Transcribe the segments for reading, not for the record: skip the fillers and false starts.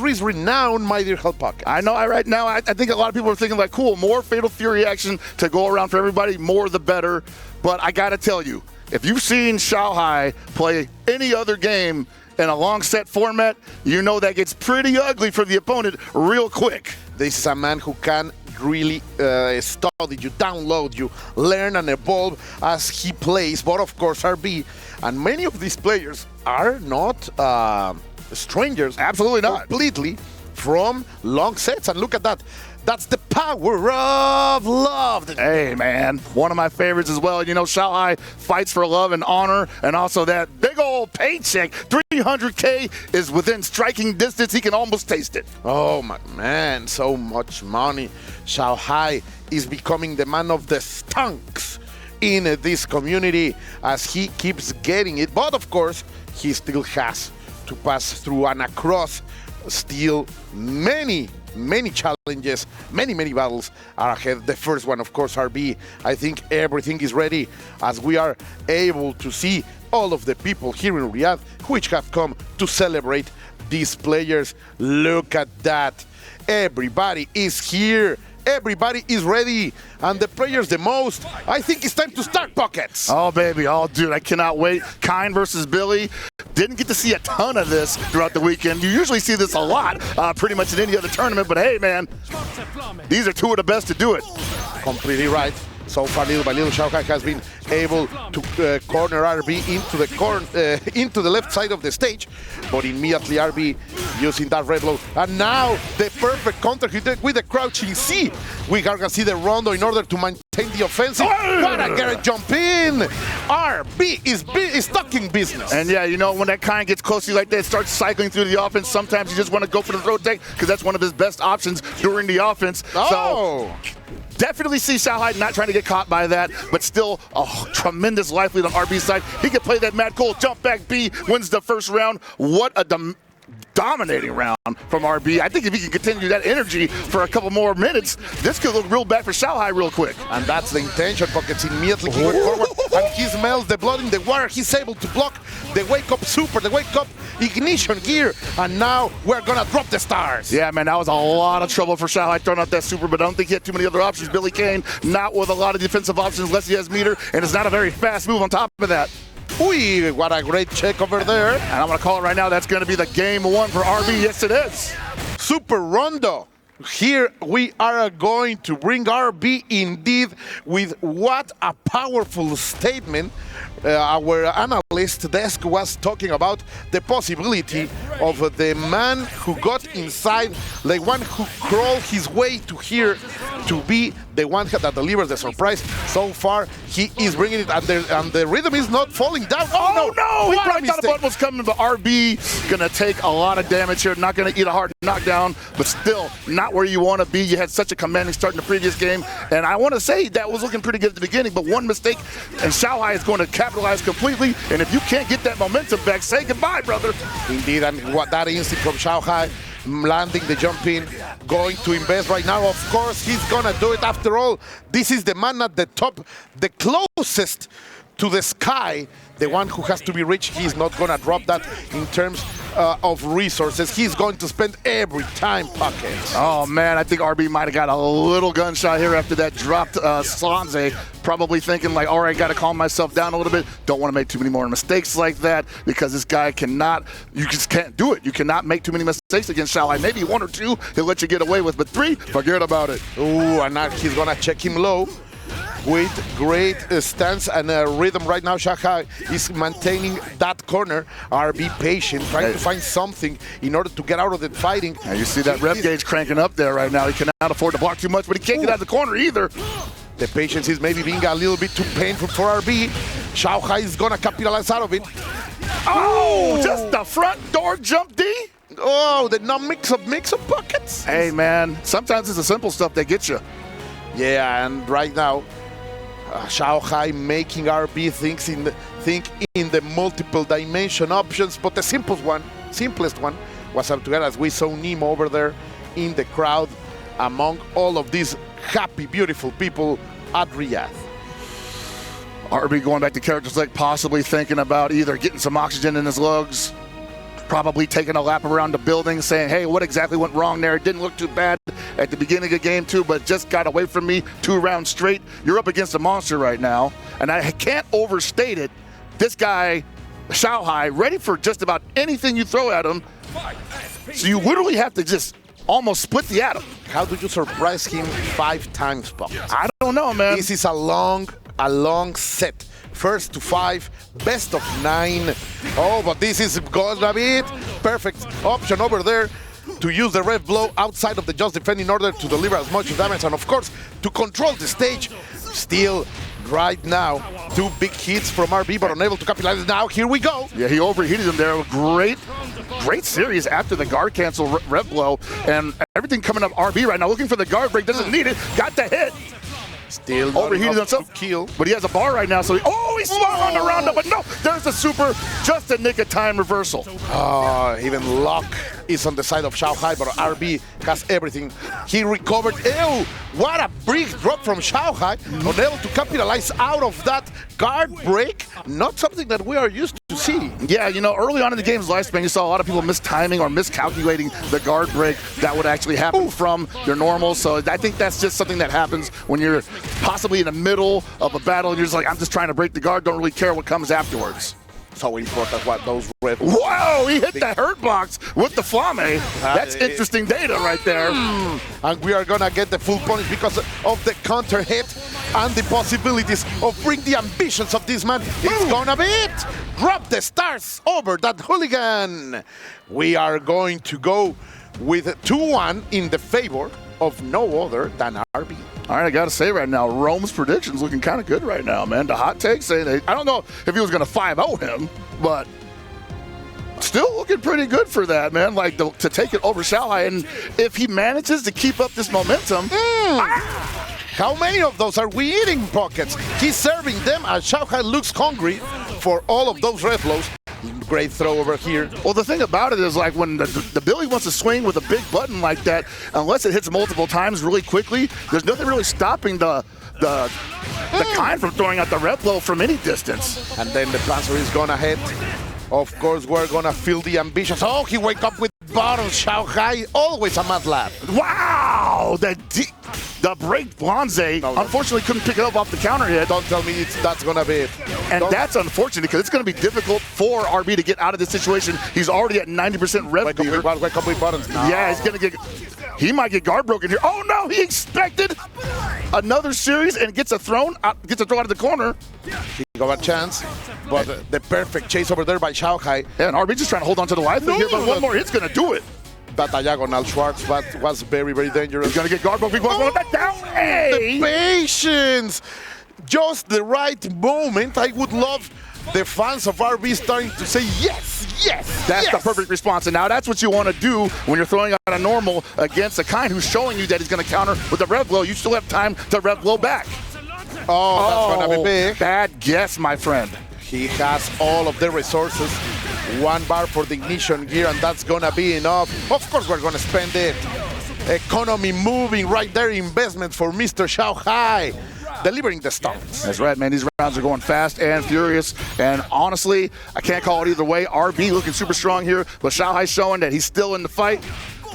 is renowned, my dear Halpak. I know. Right now, I think a lot of people are thinking like, cool, more Fatal Fury action to go around for everybody, more the better. But I got to tell you, if you've seen Xiaohai play any other game in a long set format, you know that gets pretty ugly for the opponent real quick. This is a man who can really study you, download you, learn and evolve as he plays. But of course, RB and many of these players are not strangers. Absolutely not. Completely from long sets. And look at that. That's the power of love. Hey, man, one of my favorites as well. You know, Xiaohai fights for love and honor, and also that big old paycheck. 300K is within striking distance. He can almost taste it. Oh, my man, so much money. Xiaohai is becoming the man of the stunks in this community as he keeps getting it. But, of course, he still has to pass through and across still many challenges, many battles are ahead. The first one, of course, RB. I think everything is ready as we are able to see all of the people here in Riyadh which have come to celebrate these players. Look at that. Everybody is here. Everybody is ready. And the players the most. I think it's time to start, Pockets. Oh, baby. Oh, dude, I cannot wait. Kind versus Billy. Didn't get to see a ton of this throughout the weekend. You usually see this a lot, pretty much in any other tournament. But, hey, man, these are two of the best to do it. Completely right. So far, little by little, Xiaohai has been able to corner RB into the left side of the stage, but immediately RB using that red blow. And now the perfect counter hit with the crouching C. We are going to see the rondo in order to maintain the offensive. What a Garrett jump in! RB is talking business. And yeah, you know, when that kind gets close to you like that, starts cycling through the offense, sometimes you just want to go for the throw tech because that's one of his best options during the offense. Oh! So, definitely see Xiaohai not trying to get caught by that, but still a tremendous life lead on RB's side. He can play that Mad Cole jump back B, wins the first round. What a dominating round from RB. I think if he can continue that energy for a couple more minutes, this could look real bad for Xiaohai real quick. And that's the intention, Pockets. Immediately he went forward and he smells the blood in the water. He's able to block the wake up super, the wake up ignition gear, and now we're gonna drop the stars. Yeah, man, that was a lot of trouble for Xiaohai throwing out that super, but I don't think he had too many other options. Billy Kane, not with a lot of defensive options unless he has meter, and it's not a very fast move on top of that. Uy, what a great check over there. And I'm gonna call it right now, that's gonna be the game one for RB. Yes, it is. Super Rondo. Here we are going to bring RB indeed with what a powerful statement. Our analyst desk was talking about the possibility of the man who got inside, the one who crawled his way to here to be the one that delivers the surprise. So far, he is bringing it, and the rhythm is not falling down. Oh no! He probably thought a button was coming, but RB gonna take a lot of damage here. Not gonna eat a hard knockdown, but still not where you want to be. You had such a commanding start in the previous game, and I want to say that was looking pretty good at the beginning, but one mistake, and Xiaohai is going to capitalize completely. And if you can't get that momentum back, say goodbye, brother. Indeed, and what that instinct from Xiaohai, landing the jump in, going to invest right now. Of course, he's gonna do it. After all, this is the man at the top, the closest to the sky, the one who has to be rich. He's not gonna drop that in terms of resources. He's going to spend every time Pockets. Oh man, I think RB might have got a little gunshot here after that dropped Slanze. Probably thinking like, all right, got to calm myself down a little bit. Don't want to make too many more mistakes like that because this guy cannot, you just can't do it. You cannot make too many mistakes against Xiaohai. Maybe one or two he'll let you get away with, but three, forget about it. Ooh, and now he's gonna check him low with great stance and rhythm right now. Xiaohai is maintaining that corner. RB patient, trying to find something in order to get out of the fighting. Now you see that rep gauge cranking up there right now. He cannot afford to block too much, but he can't get out of the corner either. The patience is maybe being a little bit too painful for RB. Xiaohai is gonna capitalize out of it. Oh, just the front door jump D. Oh, the mix-up buckets. Hey man, sometimes it's the simple stuff that gets you. Yeah, and right now, Xiaohai making RB think in the multiple dimension options, but the simplest one was up to get, as we saw Nemo over there in the crowd among all of these happy, beautiful people at Riyadh. RB going back to character select, possibly thinking about either getting some oxygen in his lungs probably taking a lap around the building saying, hey, what exactly went wrong there? It didn't look too bad at the beginning of game 2, but just got away from me 2 rounds straight. You're up against a monster right now, and I can't overstate it. This guy, Xiaohai, ready for just about anything you throw at him. So you literally have to just almost split the atom. How do you surprise him 5 times, Pop? I don't know, man. This is a long set. First to 5, best of 9. Oh, but this is gonna be it. Perfect option over there to use the red blow outside of the just defend in order to deliver as much damage and, of course, to control the stage. Still, right now, 2 big hits from RB, but unable to capitalize. Now, here we go. Yeah, he overheated him there. Great series after the guard cancel red blow. And everything coming up RB right now, looking for the guard break, doesn't need it. Got the hit. Still overheated himself, kill, but he has a bar right now, so he swung on the roundup, but no, there's a super, just a nick of time reversal. Even luck is on the side of Xiaohai, but RB has everything. He recovered. Ew, what a big drop from Xiaohai, unable to capitalize out of that guard break. Not something that we are used to see. Yeah, you know, early on in the game's lifespan, you saw a lot of people mistiming or miscalculating the guard break that would actually happen from their normal. So I think that's just something that happens when you're possibly in the middle of a battle and you're just like, I'm just trying to break the guard, don't really care what comes afterwards. So important what those red. Whoa, he hit the hurt box with the flame. That's interesting data right there. And we are gonna get the full punish because of the counter hit and the possibilities of bring the ambitions of this man. It's gonna be it. Drop the stars over that hooligan. We are going to go with 2-1 in the favor of no other than RB. All right, I got to say right now, Rome's predictions looking kind of good right now, man. The hot take saying, I don't know if he was going to 5-0 him, but still looking pretty good for that, man. Like, to take it over Xiaohai, and if he manages to keep up this momentum. How many of those are we eating, Pockets? He's serving them as Xiaohai looks hungry for all of those red blows. Great throw over here. Well, the thing about it is, like, when the Billy wants to swing with a big button like that, unless it hits multiple times really quickly, there's nothing really stopping the kind from throwing out the red blow from any distance. And then the Panzer is gonna hit. Of course, we're gonna feel the ambitions. Oh, he wake up with bottom. Xiaohai, always a mad lap. Wow! The break Blanze, unfortunately couldn't pick it up off the counter hit. Don't tell me that's gonna be it. And that's unfortunate because it's gonna be difficult for RB to get out of this situation. He's already at 90% rev meter. Wake up with buttons. No. Yeah, he might get guard broken here. Oh no, he expected another series and gets a throw out of the corner. He got a chance, but the perfect chase over there by Xiaohai. Yeah, and RB just trying to hold on to the life thing here, but one more hit's gonna do it. That diagonal Schwartz was very, very dangerous. He's gonna get guard broken. That down. Hey! The patience! Just the right moment. I would love the fans of RB starting to say yes, yes. That's the perfect response. And now that's what you want to do when you're throwing out a normal against a kind who's showing you that he's going to counter with a rev blow. You still have time to rev blow back. Oh, that's going to be big. Bad guess, my friend. He has all of the resources. 1 bar for the ignition gear, and that's going to be enough. Of course, we're going to spend it. Economy moving right there. Investment for Mr. Xiaohai. Delivering the stunts. That's right, man. These rounds are going fast and furious. And honestly, I can't call it either way. RB looking super strong here, but Xiaohai showing that he's still in the fight.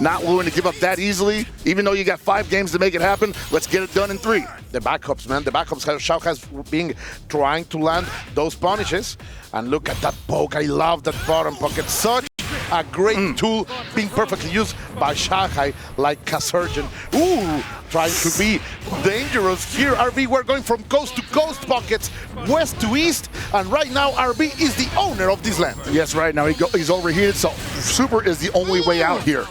Not willing to give up that easily. Even though you got 5 games to make it happen, let's get it done in 3. The backups, man. The backups. Xiaohai's been trying to land those punishes. And look at that poke. I love that bottom pocket. Such a great tool being perfectly used by Xiaohai like a surgeon. Ooh, trying to be dangerous here. RB, we're going from coast to coast pockets, west to east, and right now RB is the owner of this land. Yes, right now he's overheated, so super is the only way out here.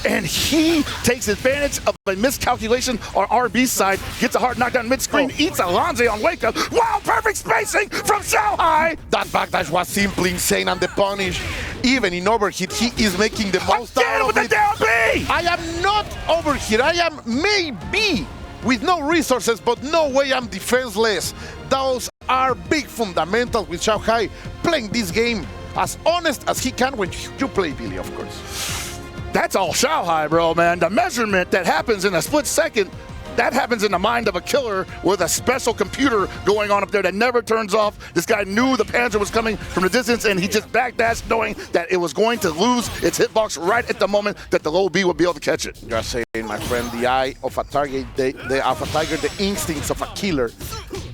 And he takes advantage of a miscalculation on RB's side, gets a hard knockdown mid-screen, eats a Lanze on wake up. Wow, perfect spacing from Xiaohai! That backdash was simply insane, and the punish, even in overheat, he is making the most out of it. I am not overheat, I am maybe with no resources, but no way I'm defenseless. Those are big fundamentals with Xiaohai playing this game as honest as he can when you play Billy, of course. That's all Xiaohai, bro, man. The measurement that happens in a split second, that happens in the mind of a killer with a special computer going on up there that never turns off. This guy knew the Panzer was coming from the distance, and he just backdashed knowing that it was going to lose its hitbox right at the moment that the low B would be able to catch it. You're saying, my friend, the eye of a target, of a tiger, the instincts of a killer.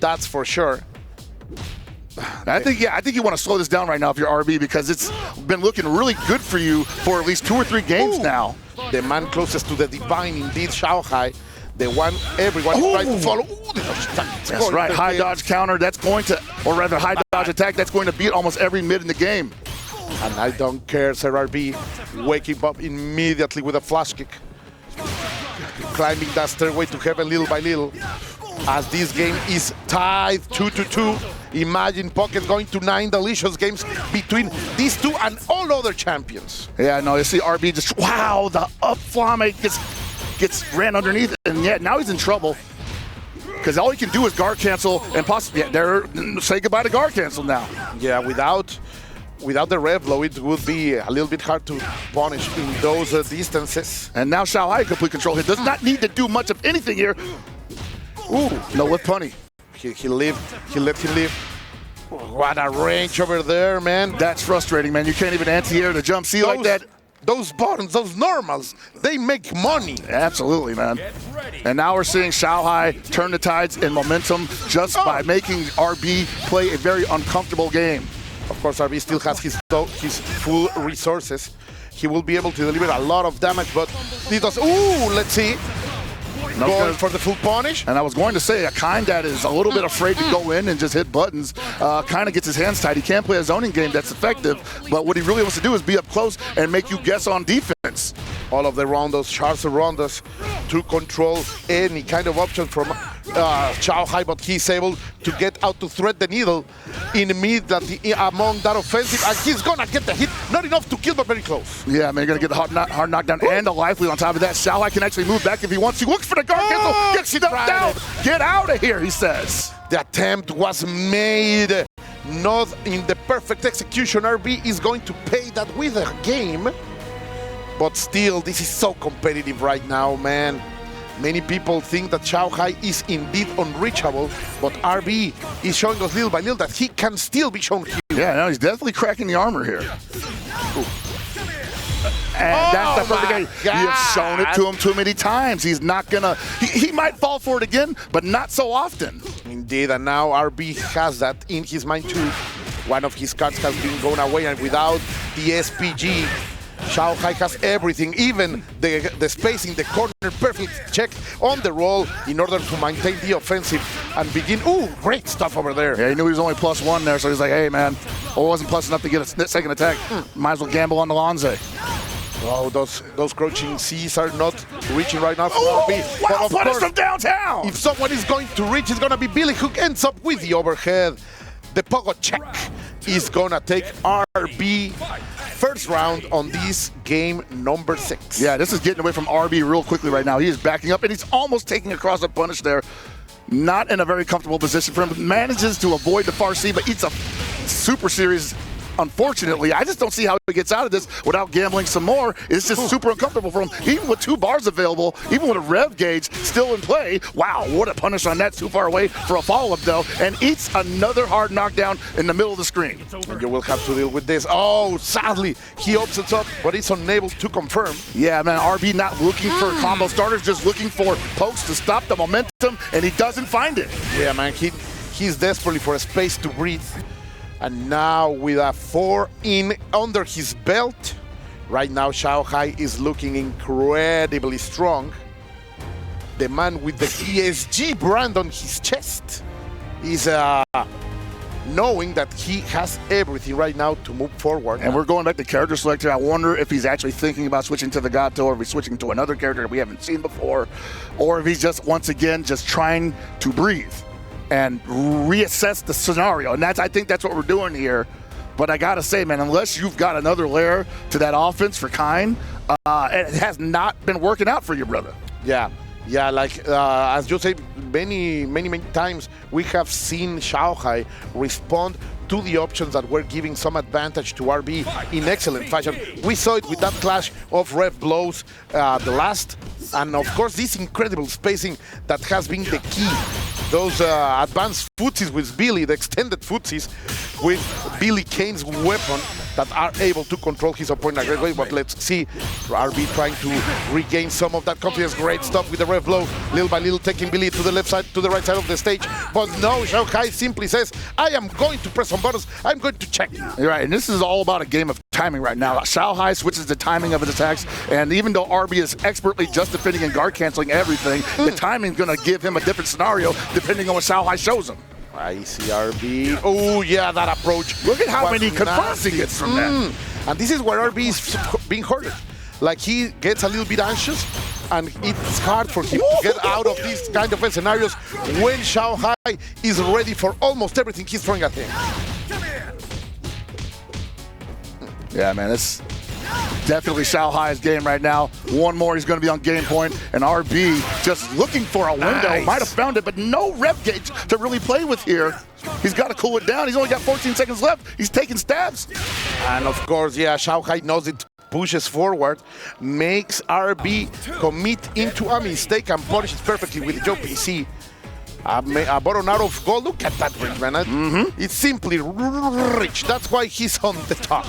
That's for sure. I think you want to slow this down right now if you're RB, because it's been looking really good for you for at least 2 or 3 games now. The man closest to the divine, indeed, Xiaohai. The one everyone is trying to follow. That's right, high dodge counter, that's going to, or rather high dodge attack, that's going to beat almost every mid in the game. And I don't care, Sir RB, waking up immediately with a flash kick. Climbing that stairway to heaven little by little. As this game is tied 2-2. Imagine Pocket going to 9 delicious games between these two and all other champions. Yeah, no, you see RB just, wow, the up flame gets ran underneath, and yeah, now he's in trouble. Because all he can do is guard cancel and possibly say goodbye to guard cancel now. Yeah, without the rev blow, it would be a little bit hard to punish in those distances. And now Xiaohai in complete control. He does not need to do much of anything here. Ooh, no lift punny. He let him live. What a range over there, man. That's frustrating, man. You can't even anti-air the jump C like that. Those buttons, those normals, they make money. Absolutely, man. And now we're seeing Xiaohai turn the tides in momentum just by making RB play a very uncomfortable game. Of course, RB still has his full resources. He will be able to deliver a lot of damage, but he does. Ooh, let's see. Going for the full punish. And I was going to say, a kind that is a little bit afraid to go in and just hit buttons, kind of gets his hands tied. He can't play a zoning game that's effective, but what he really wants to do is be up close and make you guess on defense. All of the rondos, sharps rondos, to control any kind of option from Xiaohai, but he's able to get out to thread the needle immediately among that offensive, and he's gonna get the hit, not enough to kill, but very close. Yeah, man, you're gonna get the hard knockdown and a life lead on top of that. Xiaohai can actually move back if he wants to. Looks for the guard cancel, gets stuffed out. Get out of here, he says. The attempt was made, not in the perfect execution. RB is going to pay that with a game. But still, this is so competitive right now, man. Many people think that Xiaohai is indeed unreachable, but RB is showing us little by little that he can still be shown here. Yeah, no, he's definitely cracking the armor here. And that's the perfect game. You have shown it to him too many times. He's not gonna, he might fall for it again, but not so often. Indeed, and now RB has that in his mind too. One of his cards has been going away, and without the SPG, Xiaohai has everything, even the spacing, the corner, perfect check on the roll in order to maintain the offensive and begin. Ooh, great stuff over there. Yeah, he knew he was only +1 there, so he's like, hey, man, it wasn't plus enough to get a second attack. Might as well gamble on the Lonze. Oh, those crouching C's are not reaching right now for RB. Wow, but of course, from downtown. If someone is going to reach, it's going to be Billy, who ends up with the overhead. The pogo check is going to take RB first round on this game number 6. Yeah, this is getting away from RB real quickly right now. He is backing up, and he's almost taking across a punish there. Not in a very comfortable position for him. Manages to avoid the far C, but eats a super series. Unfortunately, I just don't see how he gets out of this without gambling some more. It's just super uncomfortable for him. Even with 2 bars available, even with a rev gauge still in play. Wow, what a punish on that. Too far away for a follow-up, though. And eats another hard knockdown in the middle of the screen. And you will have to deal with this. Oh, sadly, he opens up, but he's unable to confirm. Yeah, man, RB not looking for combo starters, just looking for pokes to stop the momentum, and he doesn't find it. Yeah, man, he's desperately for a space to breathe. And now with a 4 in under his belt, right now Xiaohai is looking incredibly strong. The man with the ESG brand on his chest is knowing that he has everything right now to move forward. And we're going back to character selector. I wonder if he's actually thinking about switching to the Gato, or if he's switching to another character that we haven't seen before, or if he's just, once again, just trying to breathe and reassess the scenario. And I think that's what we're doing here. But I gotta say, man, unless you've got another layer to that offense for Kine, it has not been working out for you, brother. Yeah, like as you say, many times we have seen Xiaohai respond to to the options that were giving some advantage to RB in excellent fashion. We saw it with that clash of rev blows, the last, and of course this incredible spacing that has been the key. Those advanced footsies with Billy, the extended footsies with Billy Kane's weapon that are able to control his opponent great way. But let's see RB trying to regain some of that confidence. Great stuff with the rev blow, little by little taking Billy to the left side, to the right side of the stage. But no, Xiaohai simply says, I am going to press some buttons, I'm going to check. You're right, and this is all about a game of timing right now. Xiaohai switches the timing of his attacks, and even though RB is expertly just defending and guard canceling everything, the timing is going to give him a different scenario depending on what Xiaohai shows him. I see RB. Oh, yeah, that approach. Look at how many confronts he gets from that. And this is where RB is being hurted. Like, he gets a little bit anxious, and it's hard for him to get out of these kind of scenarios when Xiaohai is ready for almost everything he's throwing at him. Yeah, man, it's definitely Xiaohai's game right now. One more, he's going to be on game point, and RB just looking for a window. Nice. Might have found it, but no rep gauge to really play with here. He's got to cool it down. He's only got 14 seconds left. He's taking stabs. And of course, yeah, Xiaohai knows it. Pushes forward, makes RB commit into a mistake and punishes perfectly with Joe PC. A button out of gold. Look at that ring, man. It's simply rich. That's why he's on the top.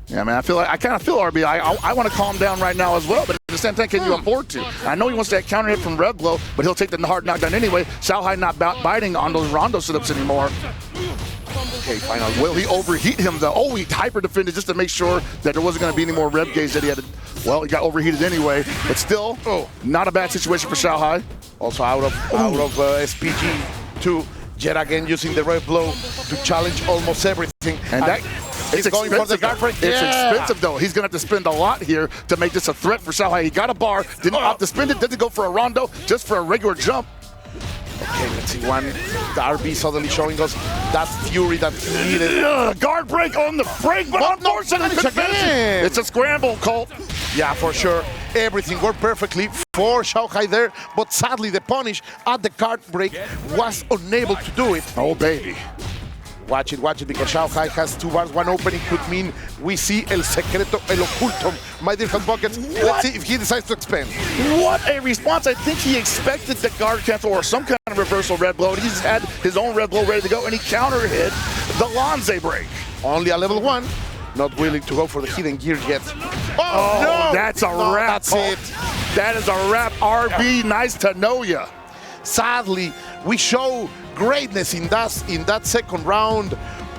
Yeah, man, I kind of feel RB. I want to calm down right now as well, but at the same time, can you afford to? I know he wants that counter hit from Rev Blow, but he'll take the hard knockdown anyway. Xiaohai not biting on those rondo sit-ups anymore. Okay, finally. Will he overheat him, though? Oh, he hyper-defended just to make sure that there wasn't going to be any more rev gauge that he had to... Well, he got overheated anyway, but still, not a bad situation for Xiaohai. Also out of SPG to Jet again using the Rev Blow to challenge almost everything. And that... It's going for the guard break. It's expensive, though. He's going to have to spend a lot here to make this a threat for Xiaohai. He got a bar, didn't opt to spend it, didn't go for a rondo, just for a regular jump. Okay, let's see one. The RB suddenly showing us that fury that he needed. Guard break on the break, but unfortunately, it's a scramble, Colt. Yeah, for sure. Everything worked perfectly for Xiaohai there, but sadly the punish at the guard break was unable to do it. Oh, baby. Watch it, because Xiaohai has 2 bars. One opening could mean we see el secreto, el oculto. My dear fan buckets, let's see if he decides to expand. What a response. I think he expected the guard cancel or some kind of reversal red blow. He's had his own red blow ready to go, and he counter hit the Lanze break. Only a level 1. Not willing to go for the hidden gear yet. Oh, no! That's a wrap. That's it. That is a wrap. RB, nice to know ya. Sadly, we show greatness in that second round,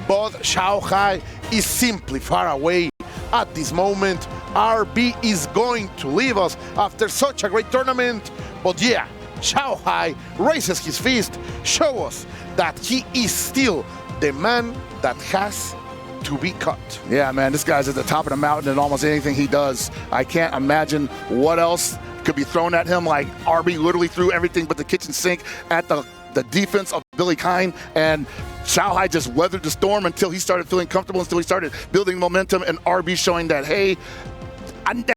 but Xiaohai is simply far away at this moment. RB is going to leave us after such a great tournament, but yeah, Xiaohai raises his fist, show us that he is still the man that has to be cut. Yeah, man, this guy's at the top of the mountain in almost anything he does. I can't imagine what else could be thrown at him. Like, RB literally threw everything but the kitchen sink at the defense of Billy Kine, and Xiaohai just weathered the storm until he started feeling comfortable, until he started building momentum, and RB showing that, hey,